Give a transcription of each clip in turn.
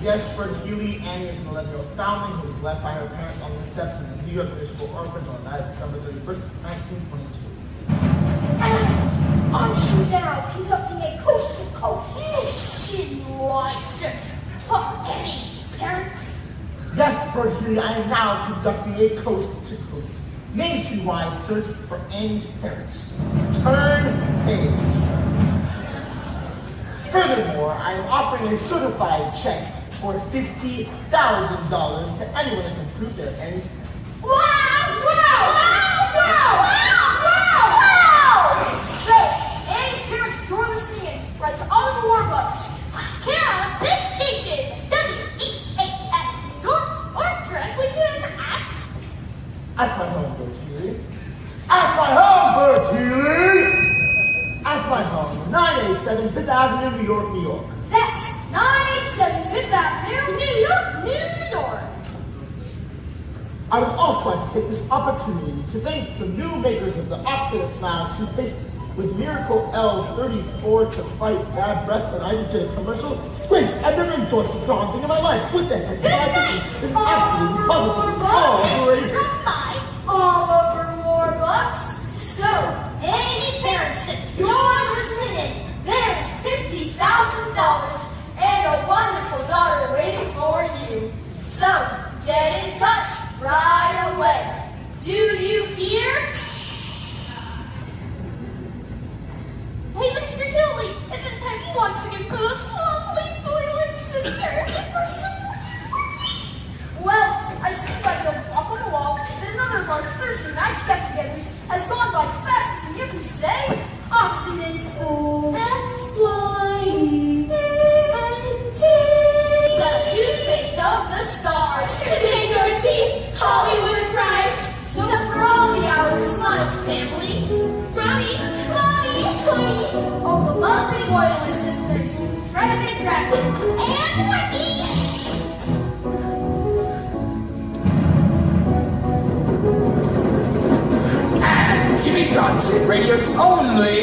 Yes, Bertulli, Annie's millennial foundling, who was left by her parents on the steps of the New York Municipal Orphanage on the night of December 31st, 1922. And aren't you now conducting a coast-to-coast nationwide search for Annie's parents? Yes, Bertulli, I am now conducting a coast-to-coast nationwide search for Annie's parents. Turn page. Furthermore, I am offering a certified check for $50,000 to anyone that can prove they're Annie's parents. Wow! Wow! Wow! Wow! Wow! So, Annie's parents, if you're listening in, write to Oliver Warbucks. Care of this station, WEAF New York, or directly to an At my home, Bertulli. At my home, Bertulli! At my home, 987 Fifth Avenue, New York, New York. That's 987 Fifth Avenue, New York, New York. I would also like to take this opportunity to thank the new makers of the Oxide Smile toothpaste with Miracle L34 to fight bad breath, and I just did a commercial. Please, I've never enjoyed such a darn thing in my life. What the heck? Good night, It's an absolute Oliver public. Warbucks. Oliver Warbucks. So, Annie's parents, if you're listening in, there's $50,000 and a wonderful daughter waiting for you. So, get in touch right away. Do you hear? Hey, Mr. Hilly, isn't time you want to get those lovely toilet sisters? For some reason. Well, I see by the walk on the wall that another of our Thursday night get-togethers has gone by faster than you can say. Occident, X-Fly, T-N-T. The toothpaste of the stars. In your teeth, Hollywood bright. So for all the Our Smiles family, Ronnie, oh, the lovely Boyle sisters, Frederick Grafton, and Wendy. Jimmy Johnson, radio's only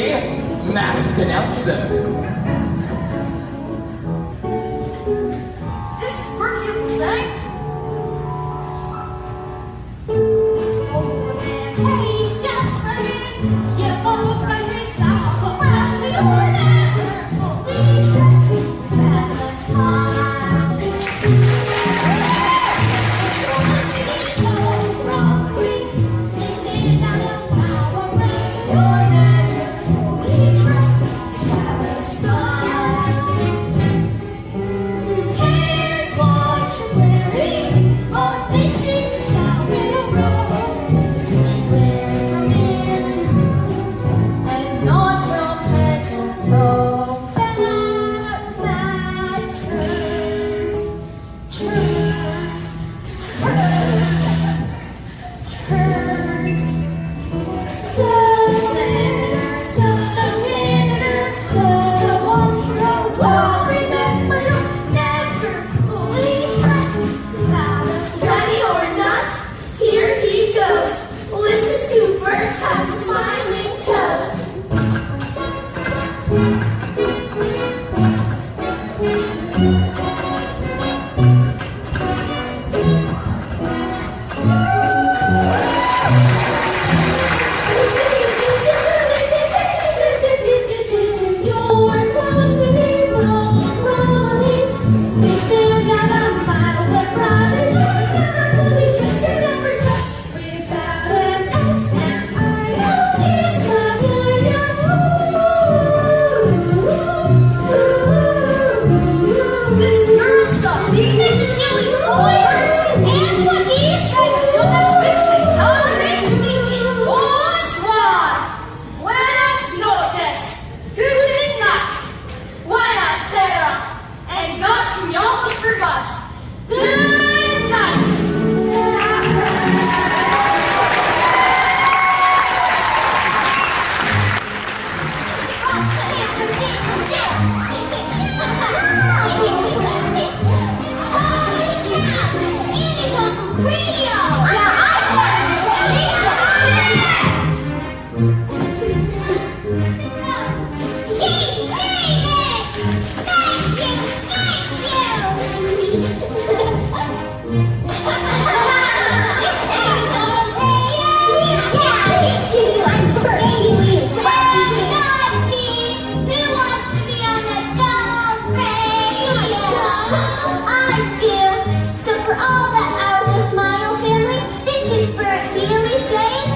masked announcer. This is Berkeley saying, radio! Now I She's famous! Thank you! I do. So for all that hours of Smile Family, this is Bert Healy saying,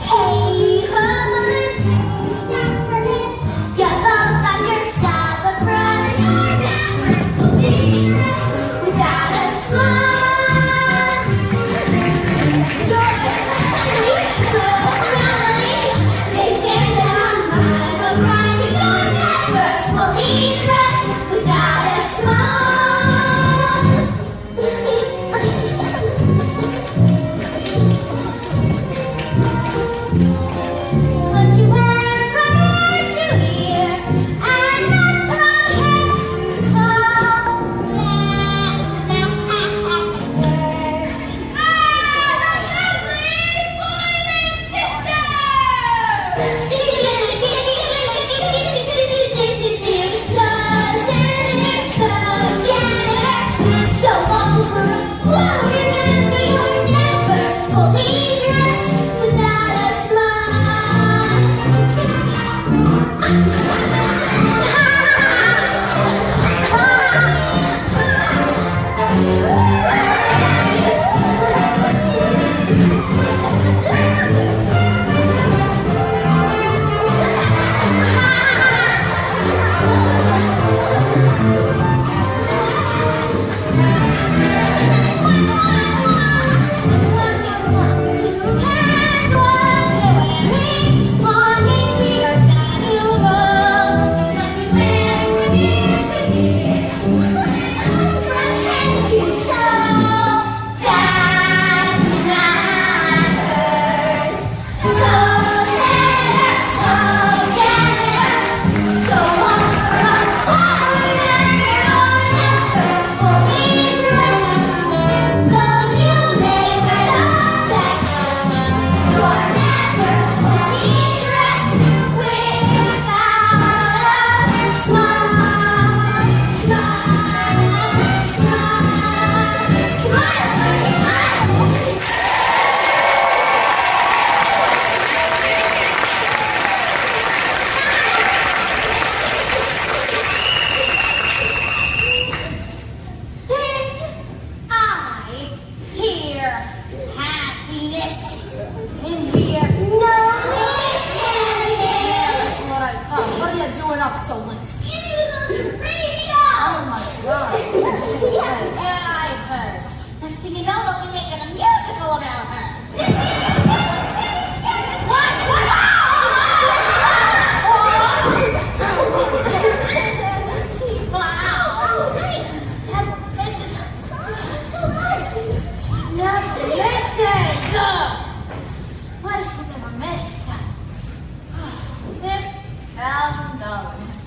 hey, Hummerman, you both got yourself a brother. You're never dangerous without a smile. You're they stand on high, but right, you're never fully dressed without a smile. What you wear from ear to ear, and not from head to toe. That's where every boy and sister. So long for a while, remember you're never fully dressed without a Up so late. Oh my god. Yeah, I've heard. Next thing you know, they'll be making a musical about her. Never listens. Why does she never miss? $50,000.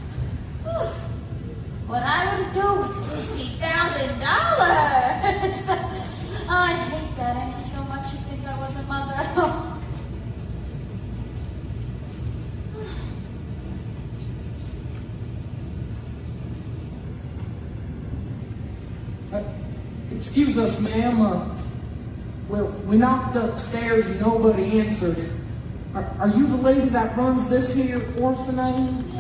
What I would do with $50,000? I hate that Annie so much. You'd think I was a mother. Excuse us, ma'am. Well, we knocked upstairs and nobody answered. Are you the lady that runs this here orphanage?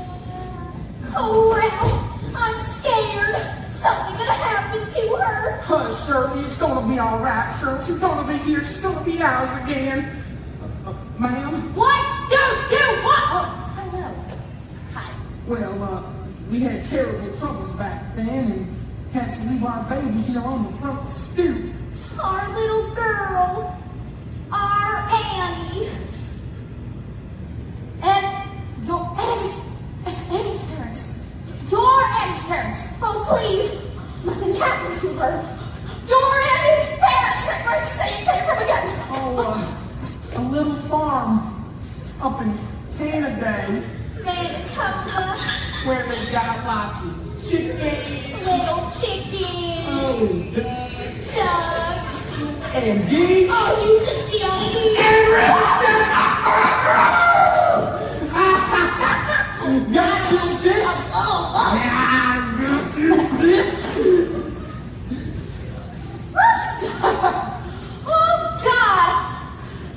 Oh, well, I'm scared. Something gonna happen to her. Shirley, it's gonna be all right, Shirley. She's gonna be here. She's gonna be ours again. Ma'am? What do you want? Oh, hello. Hi. Well, we had terrible troubles back then and had to leave our baby here on the front stoop. Our little girl. Our Annie. And your Annie's parents. Your Annie's parents. Oh, please. Nothing's happened to her. Your Annie's parents. Where'd you say you came from again? Oh, a little farm up in Canada Manitoba. where they got lots of chickens. Little chickens. Oh, So and these. Oh, you should see all these. And Rooster! Got you, sis. Rooster! Oh, God!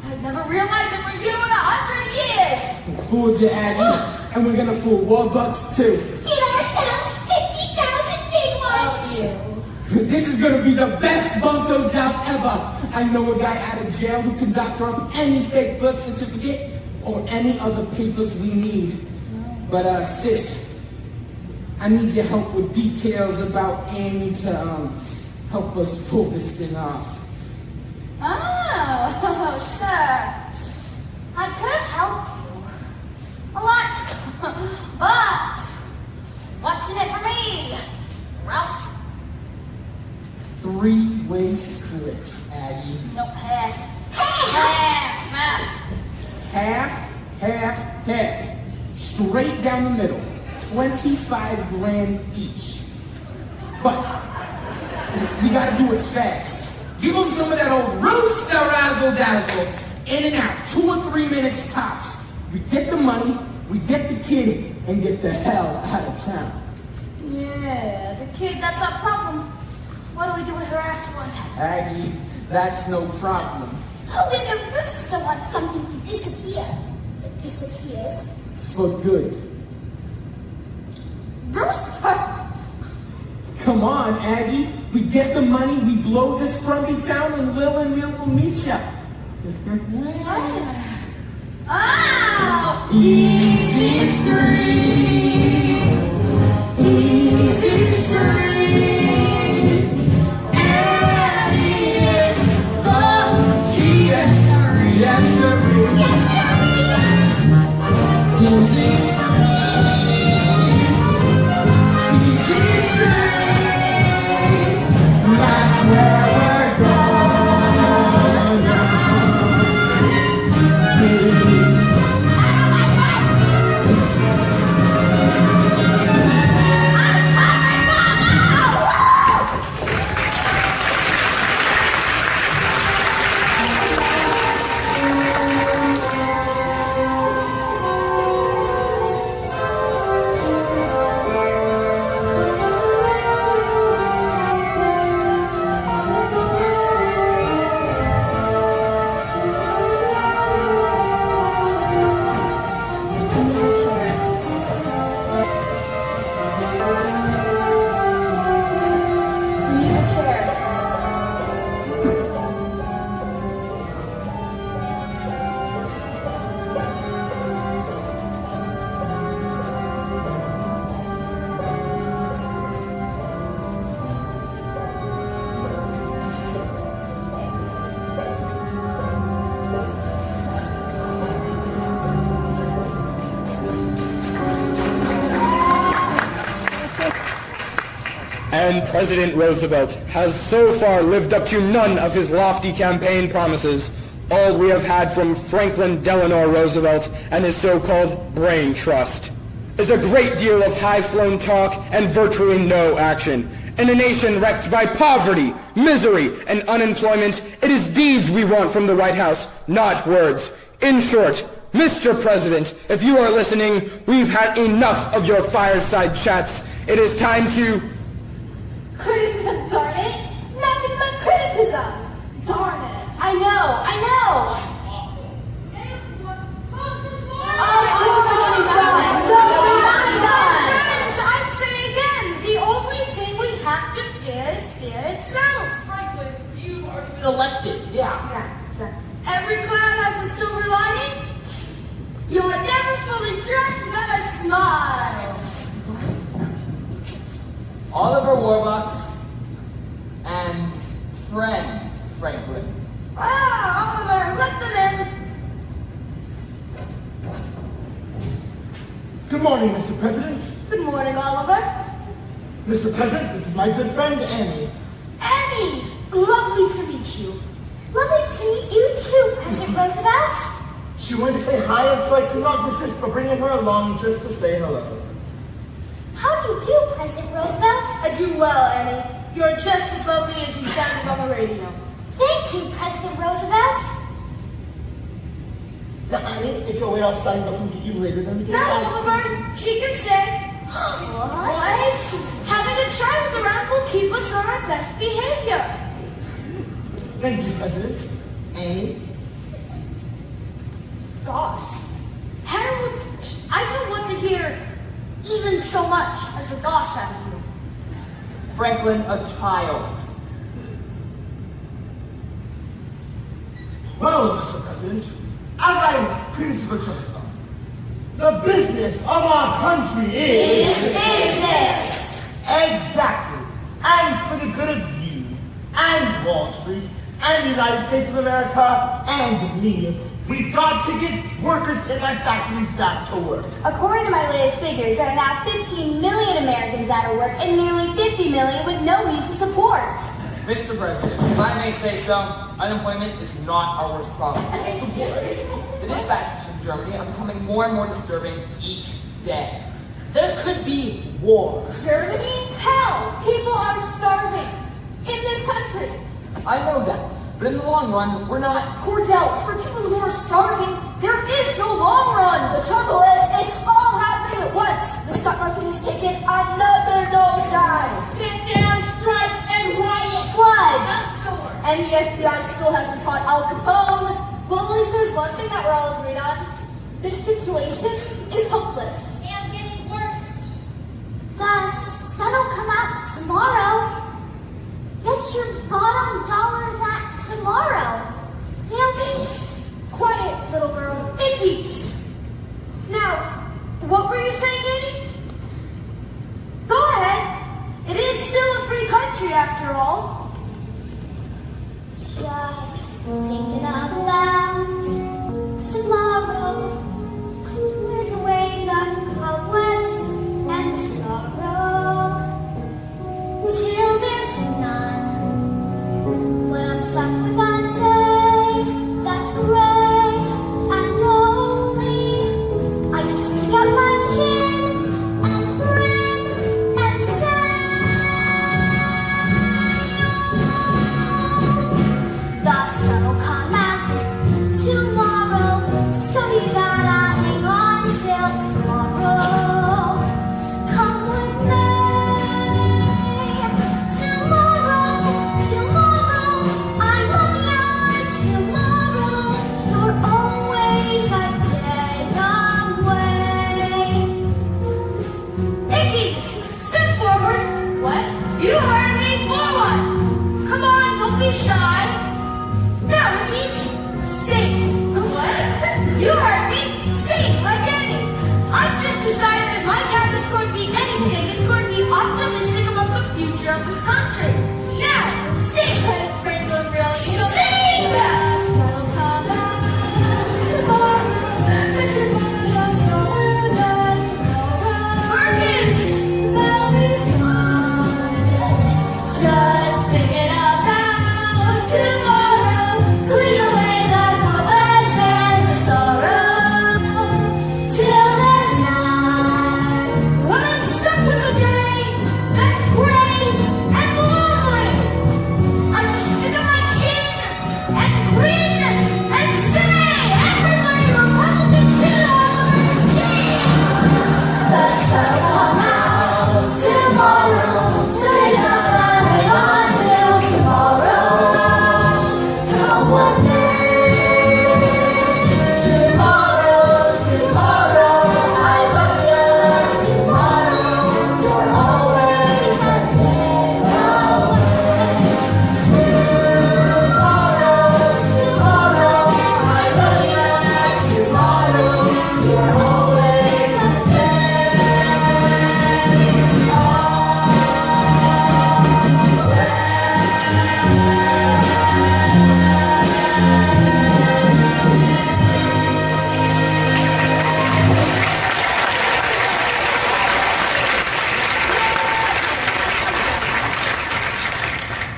I've never realized it was you in 100 years! Fooled you, Aggie. And we're gonna fool Warbucks too. Get ourselves 50,000 big ones! This is gonna be the best Bunko job ever. I know a guy out of jail who can doctor up any fake birth certificate or any other papers we need. But sis, I need your help with details about Annie to help us pull this thing off. Oh, sure. I could help you. A lot. But, what's in it for me? Ralph? Three-way split, Aggie. No, half. Half! Half, half, half. Straight down the middle. 25 grand each. But we gotta do it fast. Give them some of that old rooster razzle dazzle. In and out, 2 or 3 minutes tops. We get the money, we get the kid, and get the hell out of town. Yeah, the kid, that's our problem. What do we do with her afterward? Aggie, that's no problem. Oh, when the rooster wants something to disappear, it disappears. For good. Rooster! Come on, Aggie. We get the money, we blow this crumby town, and Lil and Will will meet ya. Oh! Easy street. Easy street. Annie is the key. Yes, sir. Yes, sir. Easy street. That's where we're gonna be. And President Roosevelt has so far lived up to none of his lofty campaign promises. All we have had from Franklin Delano Roosevelt and his so-called brain trust is a great deal of high-flown talk and virtually no action. In a nation wrecked by poverty, misery, and unemployment, it is deeds we want from the White House, not words. In short, Mr. President, if you are listening, we've had enough of your fireside chats. It is time to... Criticism, darn it! Nothing but criticism! Darn it! I know! I say again, the only thing we have to fear is fear itself. Franklin, you've already been elected. Yeah. Every cloud has a silver lining. You are never fully dressed without a smile. Oliver Warbucks and friend Franklin. Oliver, let them in. Good morning, Mr. President. Good morning, Oliver. Mr. President, this is my good friend, Annie. Annie, lovely to meet you. Lovely to meet you too, President Roosevelt. She wanted to say hi, and so I could not resist but bringing her along just to say hello. How do you do, President Roosevelt? I do well, Annie. You're just as lovely as you sounded on the radio. Thank you, President Roosevelt. Now, Annie, if you'll wait outside, they'll come get you later. Then we can Now, ask. Oliver, she can say, what? Having a child around will keep us on our best behavior. Thank you, President. Annie. Gosh. Harold, I don't want to hear even so much as a gosh out of you. Franklin, a child. Well, Mr. President, as I previously returned from, the business of our country is business. exactly, and for the good of you, and Wall Street, and the United States of America, and me, we've got to get workers in our factories back to work. According to my latest figures, there are now 15 million Americans out of work and nearly 50 million with no means of support. Mr. President, if I may say so, unemployment is not our worst problem. The dispatches from Germany are becoming more and more disturbing each day. There could be war. Germany? Hell, people are starving in this country. I know that, but in the long run, we're not. Cordell, for people who are starving, there is no long run. The trouble is, it's all happening at once. The stock market is taking another nosedive. Sit down, strike, and riot. Floods. And the FBI still hasn't caught Al Capone. Well, at least there's one thing that we're all agreed on. This situation is hopeless. And getting worse. The sun will come out tomorrow. That's your bottom dollar that tomorrow. Family? Quiet, little girl. Ickies. Now, what were you saying, Annie? Go ahead. It is still a free country after all. Just thinking about tomorrow. Clears away the cobwebs and the sorrow. Till there's none. When I'm stuck with a day that's gray and lonely, I just stick out my chin and grin and say, the sun will come out tomorrow, so you gotta hang on till tomorrow. Come with me. Tomorrow, I love you. Tomorrow, you're always a day away. Ickies, step forward. What? You heard me, forward. Come on, don't be shy. Now, Ickies, sing. What? You heard me. Sing like Annie. I've just decided if my cabinet's going to be anything, it's going to be optimistic about the future of this country. Now, sing. Franklin, really? Sing! That'll come out tomorrow. Perkins! Just thinking about tomorrow, clear away the cobwebs and the sorrow, till there's none. When I'm stuck with a day that's gray and lonely, I just stick out my chin and grin and say, everybody Republican to oversee. The sun will come out tomorrow, so you gotta hang on till tomorrow. Come with me. Tomorrow, I love you. Tomorrow, you're always a day away. Tomorrow, I love you. Tomorrow, you're always a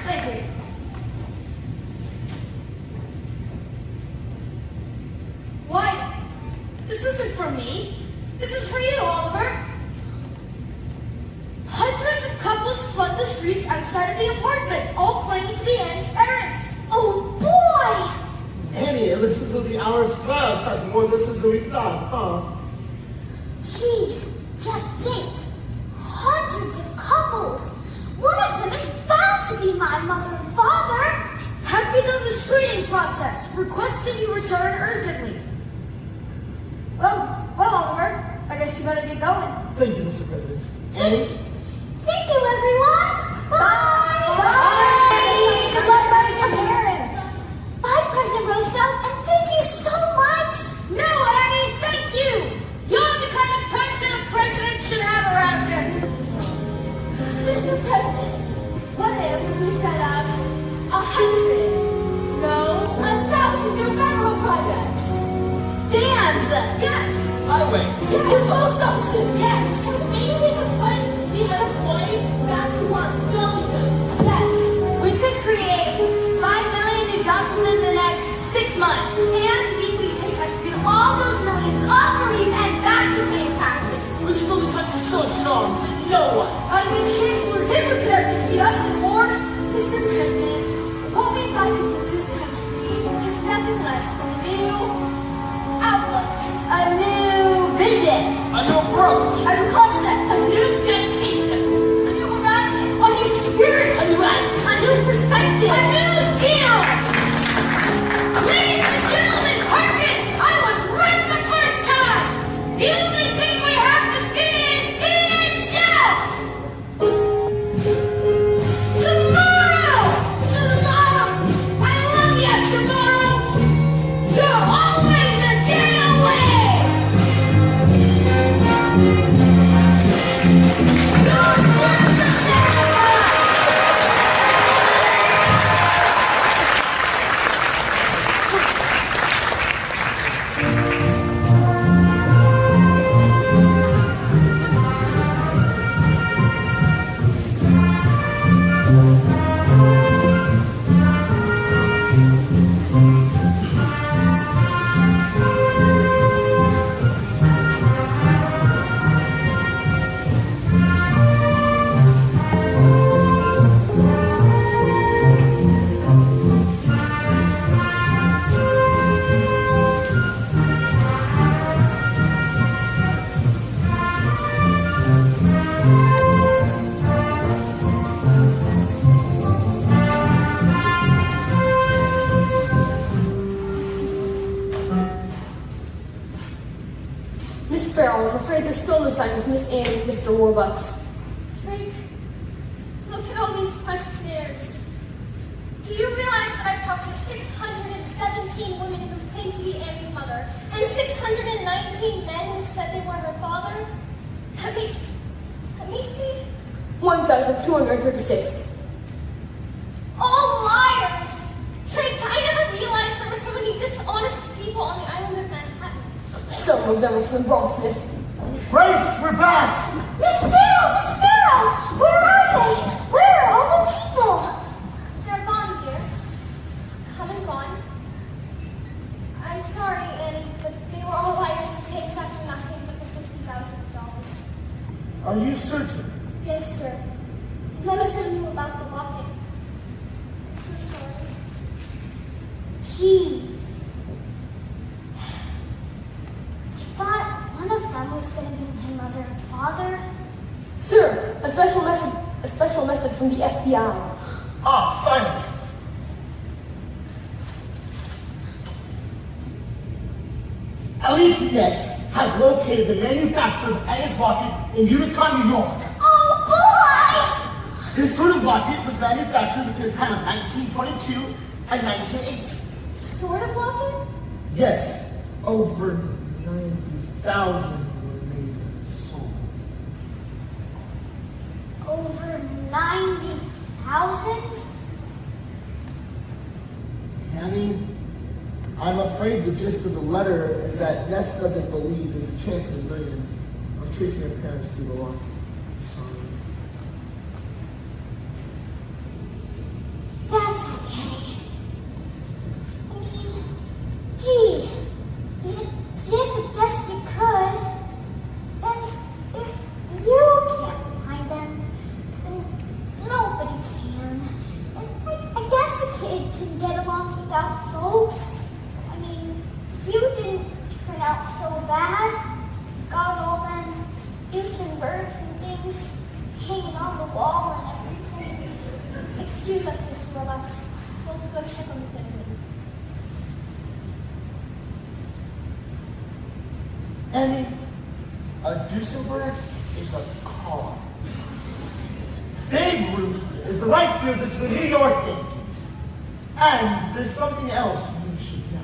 Thank you. What? This isn't for me. This is for you, Oliver. Hundreds of couples flood the streets outside of the apartment, all claiming to be Anne's parents. Oh boy! this is what the hour smiles has more listens than we thought, huh? Gee, just think. Hundreds of couples. One of them is bound to be my mother and father. Have begun the screening process. Request that you return urgently. Well, Oliver, I guess you better get going. Thank you, Mr. President. Annie? Thank you, everyone. Bye. Bye. Good luck writing to parents. Bye, President Roosevelt, and thank you so much. No, Annie, thank you. You're the kind of person a president should have around him. Mr. President, what if we set up 100, no, 1,000 new federal projects? Dams, yes. Highways. The post offices, yes. Maybe we could put the unemployed back to work, building. Yes. We could create 5 million new jobs within the next 6 months. And weekly paychecks get all those millions off relief and back to paying taxes. We can build a country so strong that no one. I mean, Chancellor Hitler could have defeated us and more. Mr. President, what we've got to do in this country is nothing less than a new outlook, A new vision. A new approach. a new concept, a new dedication, a new horizon, a new spirit, a new act, a new perspective, a new deal. Ladies and gentlemen, Perkins, I was right the first time. The only thing we have to fear is fear itself. Tomorrow! I love you, tomorrow! You're always a day away! God bless America! Miss Farrell, I'm afraid there's still no sign of Miss Annie and Mr. Warbucks. Drake, look at all these questionnaires. Do you realize that I've talked to 617 women who've claimed to be Annie's mother, and 619 men who've said they were her father? Let me see. 1,236. All liars! Drake, I never realized there were so many dishonest people on the island of Manhattan. Some of them are from the Bronx, miss. Grace, we're back! Miss Farrell, where are they? Where are all the people? They're gone, dear. Come and gone. I'm sorry, Annie, but they were all liars and pigs after nothing but the $50,000. Are you certain? Yes, sir. None of them knew about the locket. I'm so sorry. Gee. I thought one of them was going to be my mother and father. Sir, a special message from the FBI. Ah, finally. LETS has located the manufacturer of Annie's locket in Utica, New York. Oh boy! This sort of locket was manufactured between the time of 1922 and 1980. Sort of locket? Yes, over 90,000 were made and sold. Over 90,000? Annie, I'm afraid the gist of the letter is that Ness doesn't believe there's a chance in a million of tracing her parents through the locket. Sorry. That's okay. I mean, gee, you did the best you could. And if you can't find them, then nobody can. And I guess a kid can get along without folks. I mean, Annie, a Duesenberg is a car. Babe Ruth is the right fielder to the New York Yankees. And there's something else you should know.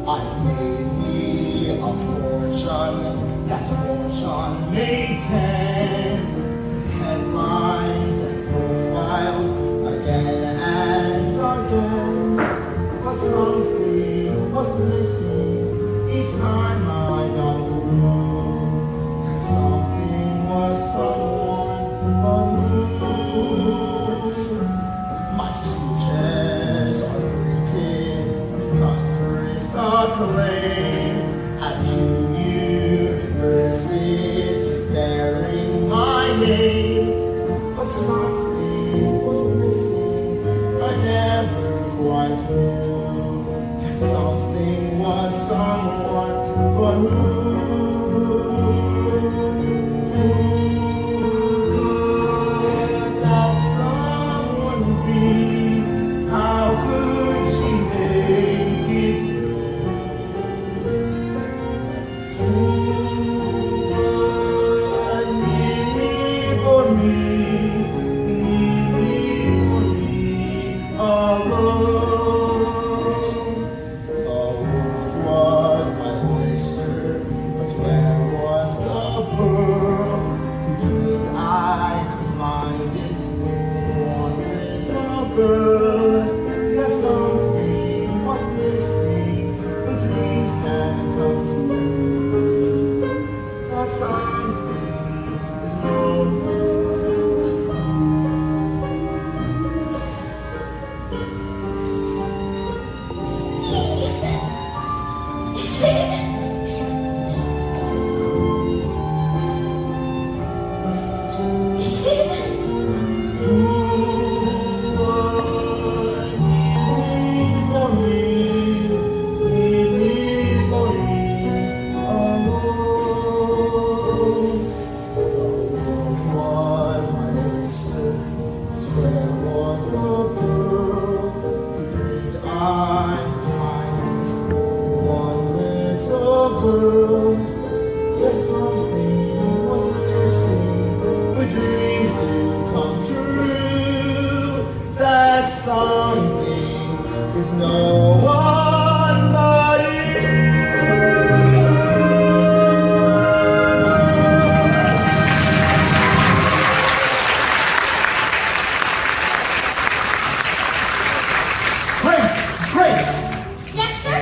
I've made me a fortune, that fortune made 10 headlines and profiles again and again. But something was missing each time I got the room. And something was someone who my speeches are greeted with thunderous acclaim at two universities bearing my name. But something was missing, I never quite knew that something was someone but who could that someone be? How could she make it? Need me for me, alone. The world was my oyster, but where was the pearl? Dreamed I could find it in one little girl. Yes, something was missing. The dreams can come true. That something is no. Something is no one but Grace! Yes, sir?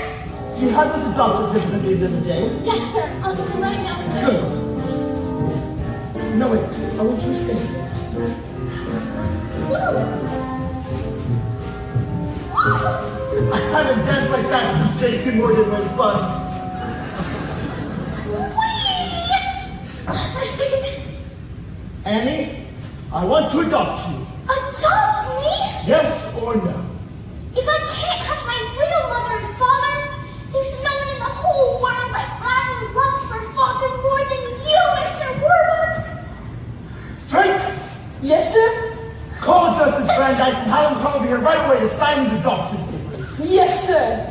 Do you have those adoption papers I gave you the other day? Yes, sir. I'll get them right now, sir. Good. No, wait. I want you to stay here. I haven't danced like that since J.P. Morgan went bust. Annie, I want to adopt you. Adopt me? Yes or no? If I can't have my real mother and father, there's no one in the whole world I would love for father more than you, Mr. Warbucks. Drake, Yes, sir? call Justice Brandeis and have him come over here right away to sign these adoption papers. Yes, sir.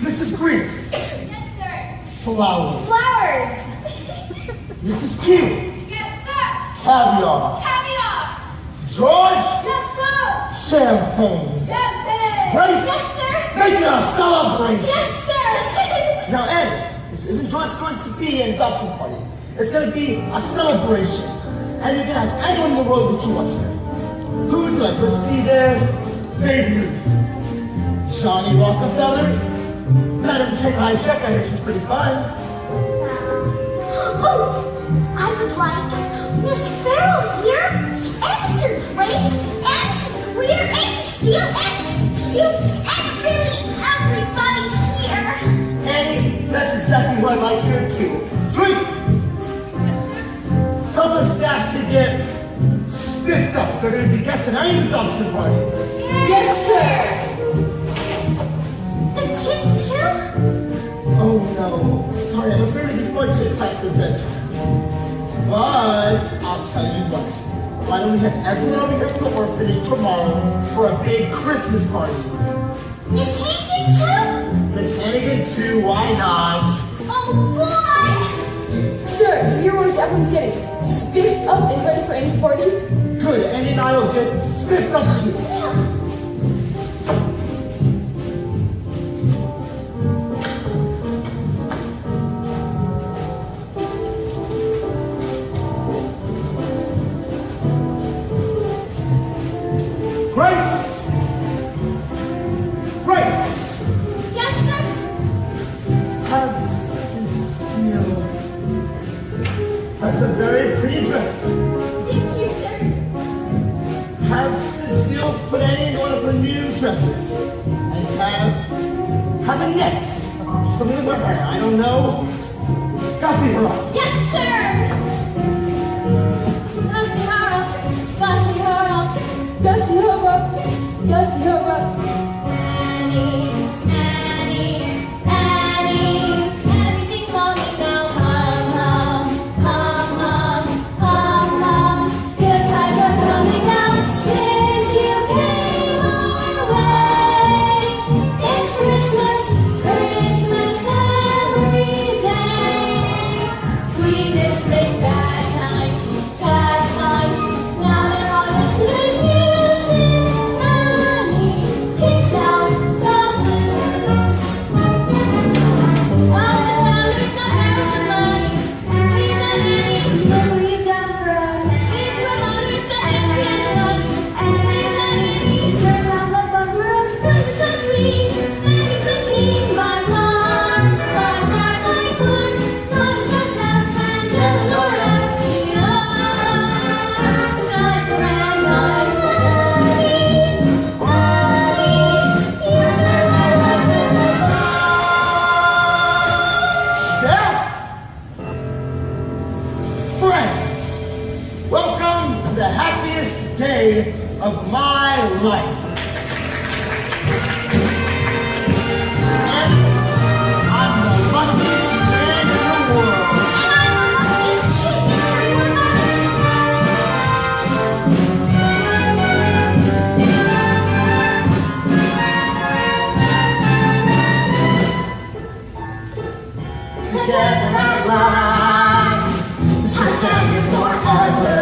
Mrs. Green, Yes, sir. flowers. Flowers. Mrs. Q, Yes, sir. caviar. Caviar. George, Yes, sir. champagne. Champagne. Grace, Yes, sir. make it a celebration. Yes, sir. Now, Annie, this isn't just going to be an adoption party. It's going to be a celebration. And you can have anyone in the world that you want here. Who would you like? Let's see, there's Babe Ruth, Johnny Rockefeller, Madam Chiang Kai-shek. I hear she's pretty fun. Oh, I would like Miss Farrell here, and Mr. Drake, and Mrs. Greer, and Cecile, and Mrs. Q, and really everybody here. Annie, that's exactly what I like here too. Drake, tell the staff to get spiffed up. They're going to be guests at any adoption party. Yes, sir. The kids too? Oh no, sorry, I'm afraid it'd be fun to pass the bedtime. But I'll tell you what, why don't we have everyone over here from the orphanage tomorrow for a big Christmas party? Miss Hannigan too? Miss Hannigan too, why not? Oh boy! Sir, your word everyone's getting spiffed up and ready for Amy's party? Good, Andy and I will get spiffed up too. Grace! Grace! Yes, sir? Have Cecile. That's a very pretty dress. Thank you, sir. Have Cecile put any in one of her new dresses. And have a net. Something with her hair, I don't know. Gussie her up. Yes, sir! Gussie her up, Gussie her up, Gussie her up, Gussie her up. Annie, Annie, Annie, everything's coming now. Hum, hum, hum, hum, hum, hum. Good times are coming now since you came our way. It's Christmas, Christmas every day. We displaced bad times, sad times. Now they're all just loose nuisance. Annie kicked out the blues. All the families got barrels of money. We've done Annie, what we've done for us. These promoters got Nancy and Tony. We've done Annie, turn down the bumper of Scott and so sweet. Annie's the king by far, by far, by far. Not as much as Eleanor FDR. Guys, grand guys, Annie, Annie, you're my Steph! Friends, welcome to the happiest day of my life. And I'm the luckiest man in the world. And I'm the luckiest kid in the world. Together at last, together forever.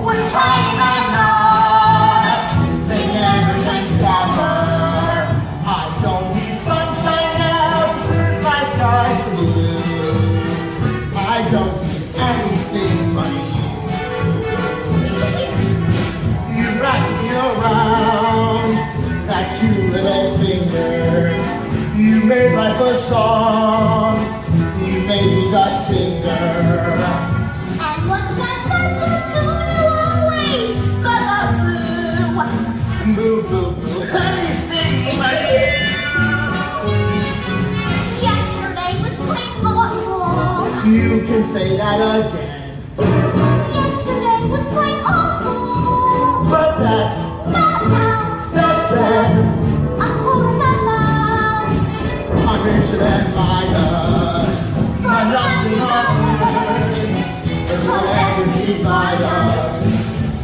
We're tied in a knot, they never can sever. I don't need sunshine now to turn my skies blue. I don't need anything but you. You wrap me around that cute little finger. You made life a song. You made me the singer. And what's that that's a tune you always boo-boo-boo? Boo, boo, boo. Anything but you. Yesterday was quite awful. You can say that again. Yesterday was quite awful. But that's Not now. sad. Of course I'm lost. I'm richer than mine. But nothing matters. It will ever divide us.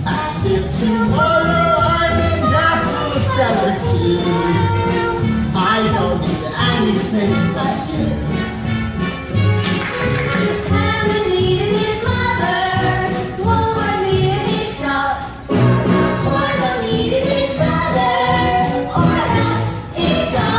And if tomorrow I'm in Naples cemetery, I don't need anything but you. Hammond needed his mother. Walmart needed his shop. Orville needed his brother. Or else he'd go.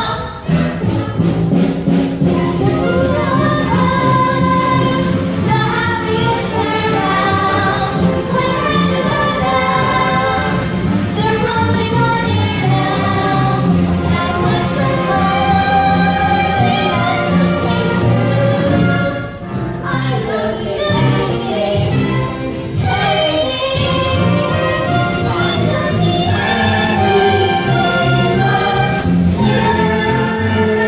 The happiest pair now. When friends are down, they're floating on air now. And what's the time? They just came through. I don't need anything, anything. I don't need anything but you.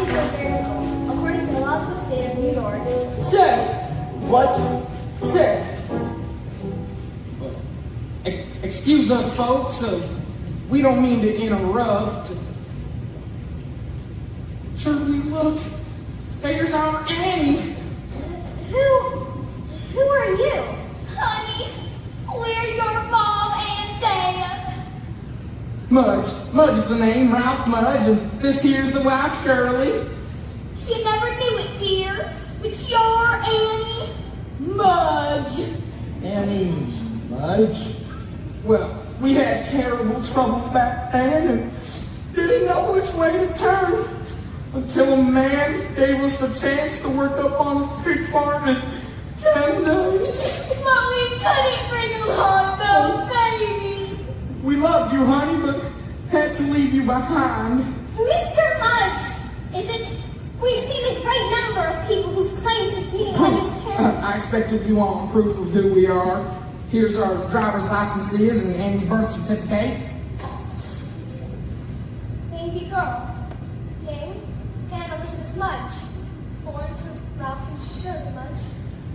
According to the laws of the state of New York. Sir, What? sir, Excuse us, folks. We don't mean to interrupt. Shirley, look. There's our Annie. Who are you? Honey, we're your mom and dad. Mudge. Mudge is the name, Ralph Mudge, and this here's the wife, Shirley. You never knew it, dear, but you're Annie Mudge. Annie Mudge? Well, we had terrible troubles back then and didn't know which way to turn until a man gave us the chance to work up on his pig farm in Canada. But we couldn't bring along no baby. We loved you, honey, but had to leave you behind. Mr. Mudge, we've seen a great number of people who've claimed to be Annie's parents. I expected you want proof of who we are. Here's our driver's licenses and Annie's birth certificate. Baby girl, name Anne Elizabeth Mudge, born to Ralph and Shirley Mudge,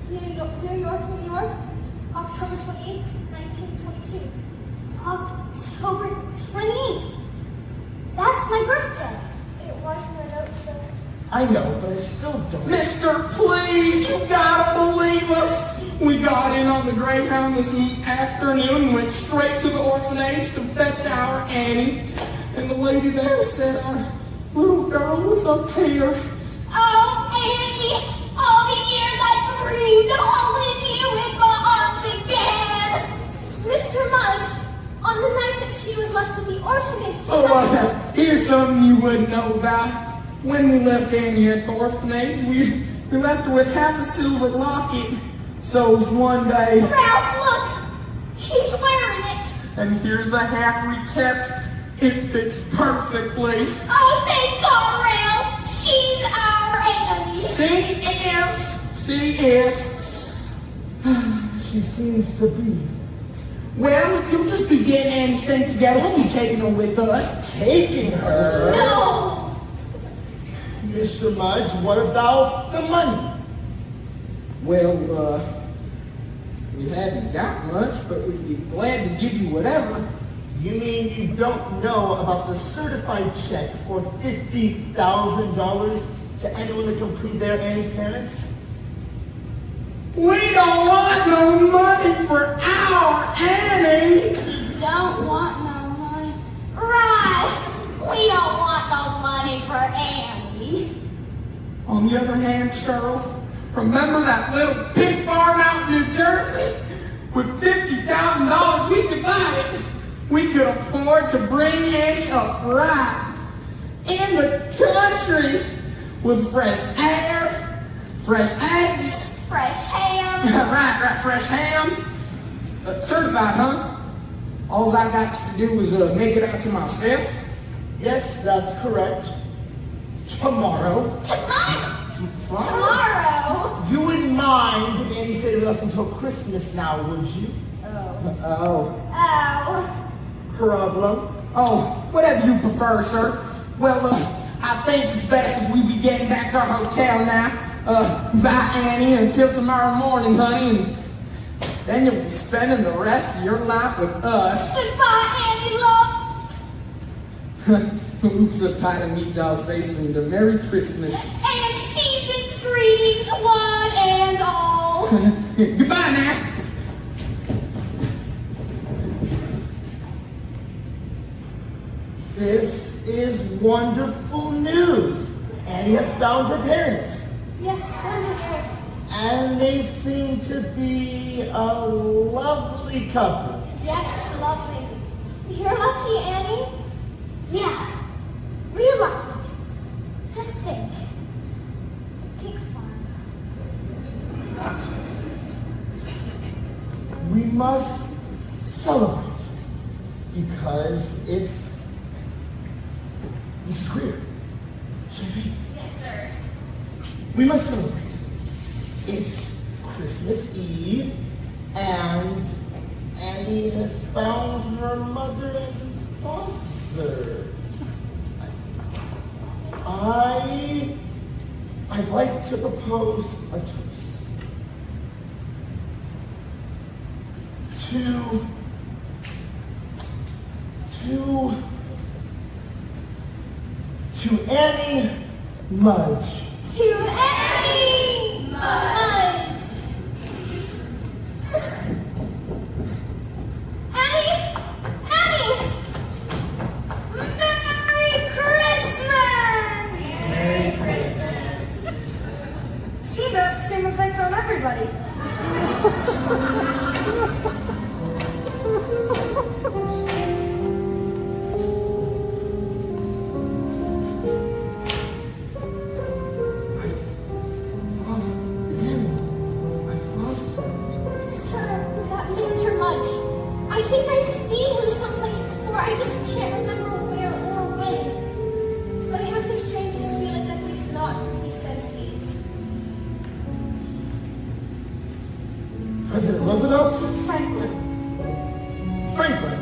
New York, October 28th, 1922. October 28th? That's my birthday. It was in the note, sir. I know, but I still don't. Mister, please, you gotta believe us. We got in on the Greyhound this afternoon and went straight to the orphanage to fetch our Annie. And the lady there said our little girl was up here. Oh, Annie, all the years I dreamed of holding you in my arms again. Mr. Mudge, on the night that she was left at the orphanage, Here's something you wouldn't know about. When we left Annie at the orphanage, we left her with half a silver locket. So it was one day, Ralph, look, she's wearing it. and here's the half we kept. It fits perfectly. Oh, thank God, Ralph, she's our Annie. She is. She seems to be. Well, if you'll just be getting Annie's things together, we'll be taking her with us. Taking her? No. Mr. Mudge, what about the money? Well, we haven't got much, but we'd be glad to give you whatever. You mean you don't know about the certified check for $50,000 to anyone that can prove they're Annie's parents? We don't want no money for our Annie. Don't want no money. Right. We don't want no money for Annie. On the other hand, Cheryl, remember that little pig farm out in New Jersey? With $50,000, we could buy it. We could afford to bring Annie up right in the country with fresh air, fresh eggs. Fresh ham. right, fresh ham. Certified, huh? All I got to do is make it out to myself. Yes, that's correct. Tomorrow. Tomorrow. You wouldn't mind if Annie stayed with us until Christmas now, would you? Oh. Oh. Problem? Oh, whatever you prefer, sir. Well, I think it's best if we be getting back to our hotel now. Bye, Annie, until tomorrow morning, honey, and then you'll be spending the rest of your life with us. Goodbye, Annie, love. Oops, a tiny meatball face and a Merry Christmas. And season's greetings, one and all. Goodbye now. This is wonderful news. Annie has found her parents. Yes, wonderful. And they seem to be a lovely couple. Yes, lovely. You're lucky, Annie. Yeah, real lucky. Just think. Pig farm. We must celebrate because it's Mrs. Greer. Champagne. Yes, sir. We must celebrate. It's Christmas Eve, and Annie has found her mother and father. I'd like to propose a toast to to Annie Mudge. To Annie Mudge. Annie! Annie! Merry Christmas! Merry Christmas. See, the same effect on everybody. Sir, that Mr. Mudge. I think I've seen him someplace before. I just can't remember where or when. But I have the strangest feeling that he's not who he says he is. President Roosevelt? Franklin. Franklin,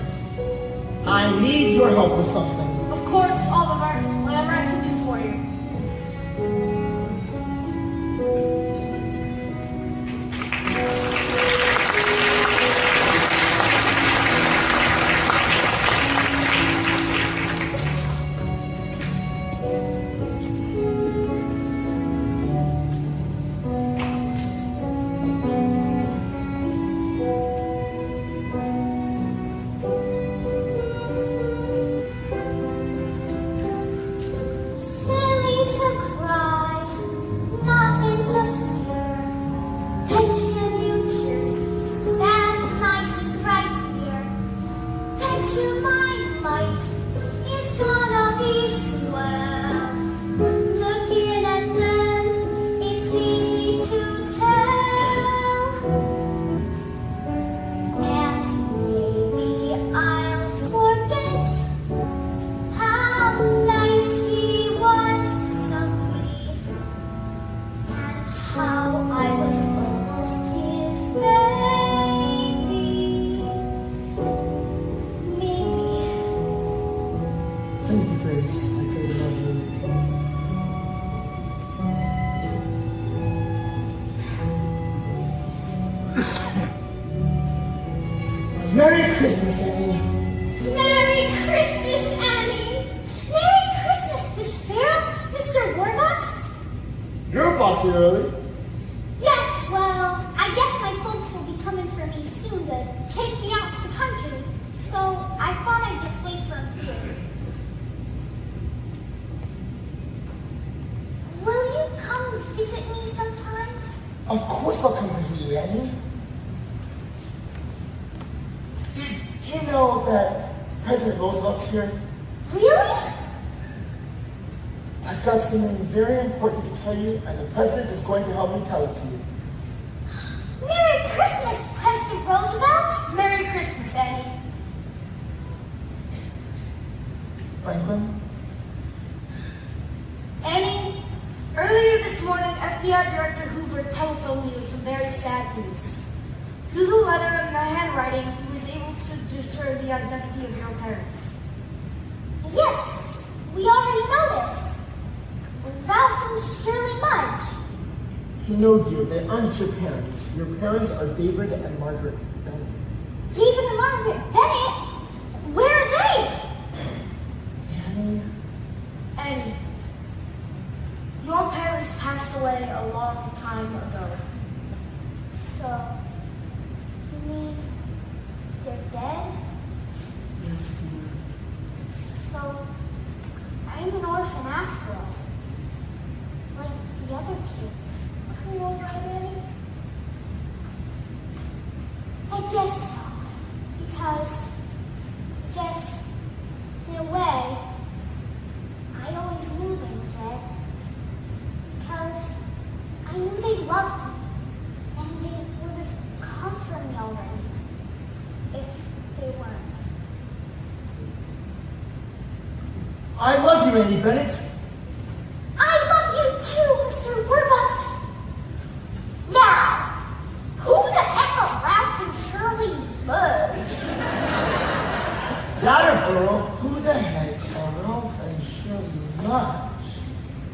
I need your help with something. Of course, Oliver. Whatever I can do for you. Silly to cry, nothing to fear. Bet you New Jersey's as nice as right here. Bet you my life is gonna be swell. Looking at them, it's easy to tell. And maybe I'll forget how nice he was to me, and how I was almost his baby. Maybe. Thank you, Grace. I couldn't love you. Merry Christmas, Annie. Merry Christmas, Annie! Merry Christmas, Miss Farrell, Mr. Warbucks. You're up awfully early. Yes, well, I guess my folks will be coming for me soon to take me out to the country, so I thought I'd just wait for them here. Will you come visit me sometimes? Of course I'll come visit you, Annie. Did you know that President Roosevelt's here? Really? I've got something very important to tell you, and the President is going to help me tell it to you. Merry Christmas, President Roosevelt! Merry Christmas, Annie. Franklin? Annie, earlier this morning, FBI Director Hoover telephoned me with some very sad news. Through the letter and the handwriting, he was able to deter the identity of your parents. Yes, we already know this. Ralph and Shirley Mudge. No, dear, they aren't your parents. Your parents are David and Margaret Bennett. David and Margaret Bennett? Where are they? Annie? Annie, your parents passed away a long time ago. So, you mean they're dead? Yes, dear. So, I'm an orphan after all. Like the other kids. Are you alright, Annie? I guess so. Because, I guess, in a way, I always knew they were dead. Because I knew they loved me. And they would have come for me already. If they weren't. I love you, Annie Bennett. I love you too, Mr. Warbucks. Now, who the heck are Ralph and Shirley Mudge? Got her, girl. Who the heck are Ralph and Shirley Mudge?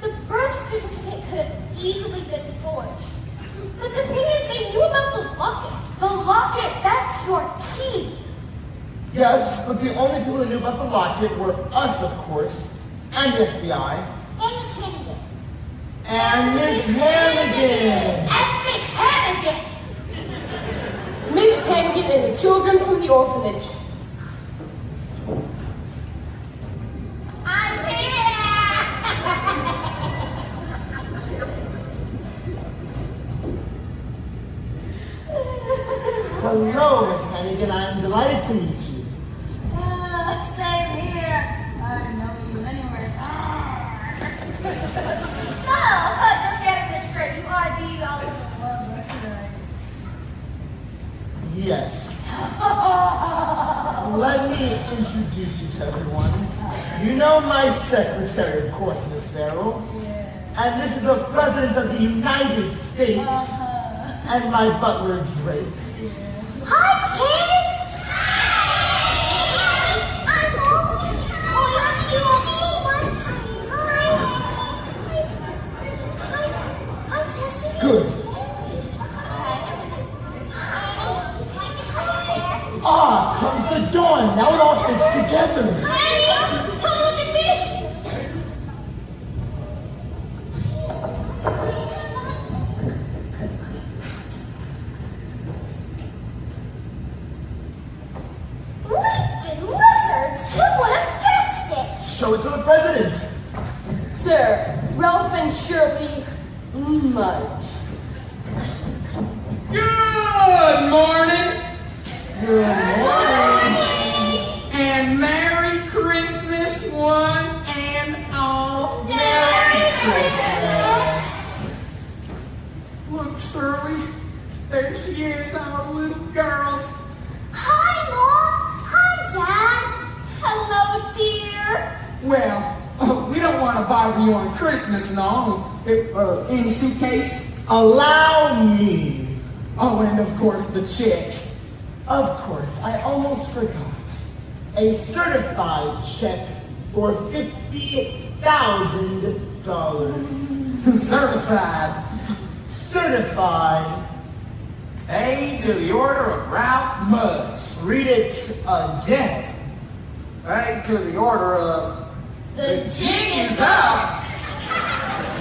The birth certificate could have easily been forged. But the thing is, they knew about the locket. The locket, that's your key. Yes, but the only people who knew about the locket were us, of course, and the FBI, And Miss Hannigan. and Miss Hannigan. And Miss Hannigan. Miss Hannigan and the children from the orphanage. I'm here! Hello, Miss Hannigan. I am delighted to meet you. Same here. I don't know you anywhere. So, just getting this straight, you are the love yesterday. Yes. Let me introduce you to everyone. You know my secretary, of course, Miss Farrell. And this is the President of the United States. And my butler, Drake. Hi, kids! I'm home. Oh, I love you all so much. Hi, Tessie. Good. Ah, comes the dawn. Now it all fits together. Daddy, come look at this. Leaping lizards! Who would have guessed it? Show it to the President. Sir, Ralph and Shirley Mudge. Good morning. And Merry Christmas, one and all. Merry Christmas! Look, Shirley, there she is, our little girl. Hi, Mom. Hi, Dad. Hello, dear. Well, we don't want to bother you on Christmas and all. Any suitcase? Allow me. Oh, and of course the check. Of course, I almost forgot. A certified check for $50,000. Certified. Certified. A to the order of Ralph Mudge. Read it again. A to the order of the jig is up.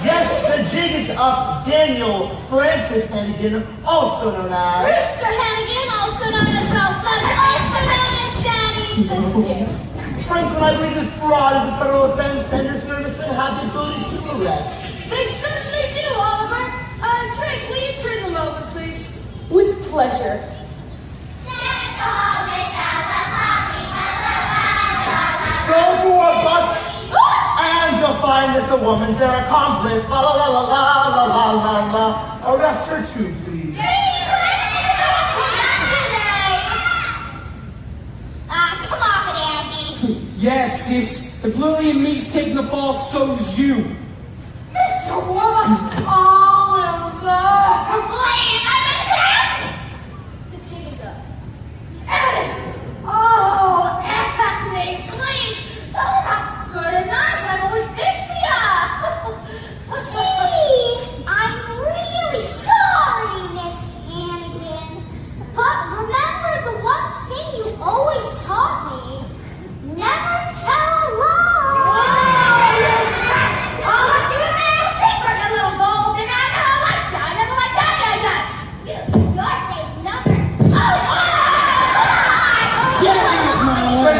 Yes, the jig is up. Daniel Francis Hannigan, also known as... Rooster Hannigan, also known as Ralph Mudge, also known as Daddy the Duke. Franklin, I believe this fraud is a federal offense and your servicemen have the ability to arrest. They certainly do, Oliver. Drake, will you turn them over, please? With pleasure. So for $4, and you'll find this a woman's their accomplice. La la la la la la la la. Arrest her too, please. Come off it, Aggie. Yes, sis. If Lillian me's taking the fall, so's you. Mr. What? Oliver! Please, The jig is up. Annie! Oh, Annie, please! That's not good and nice. I've always been to ya! Gee, I'm really sorry, Miss Hannigan. But remember the one thing you always taught me. Never tell a lie. I'll let you in a secret, you little gold digger. I never liked you. I never liked that guy, guys. Your day's number. Get out of my way.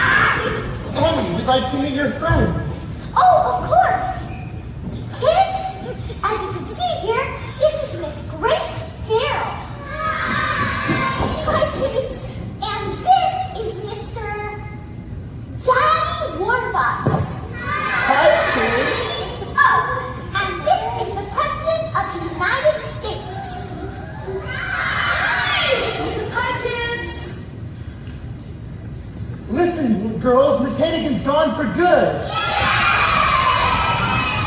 Annie, we'd like to meet your friends. Oh, of course. Kids, as you can see here, this is Miss Grace Farrell. Hi, kids. And this is Mr. Daddy Warbucks. Hi, kids. Oh, and this is the President of the United States. Hi, kids. Listen, girls, Miss Hannigan's gone for good.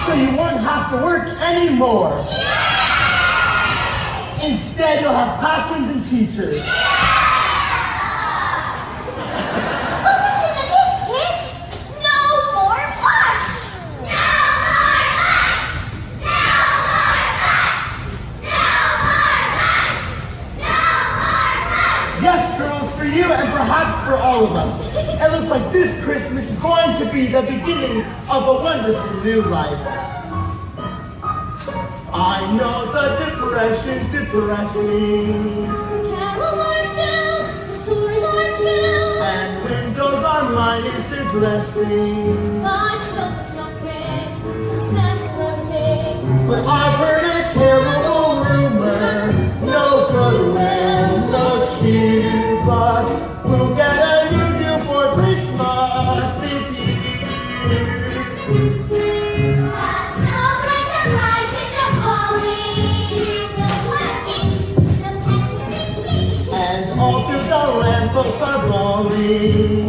So you won't have to work anymore. Instead, you'll have classrooms and teachers. But listen to this, kids. No more lunch. No more lunch. No more lunch. No more lunch. No more lunch. Yes, girls, for all of us. It looks like this Christmas is going to be the beginning of a wonderful new life. I know the depression's depressing, Carols are stilled, stores are filled, and Windows Online is distressing. but children don't read, the Santas are big. But I've heard a terrible rumor, no goodwill, no cheer, but we'll get a new deal for Christmas this year. Snowflakes are bright and falling. And all through the lampposts are bawling.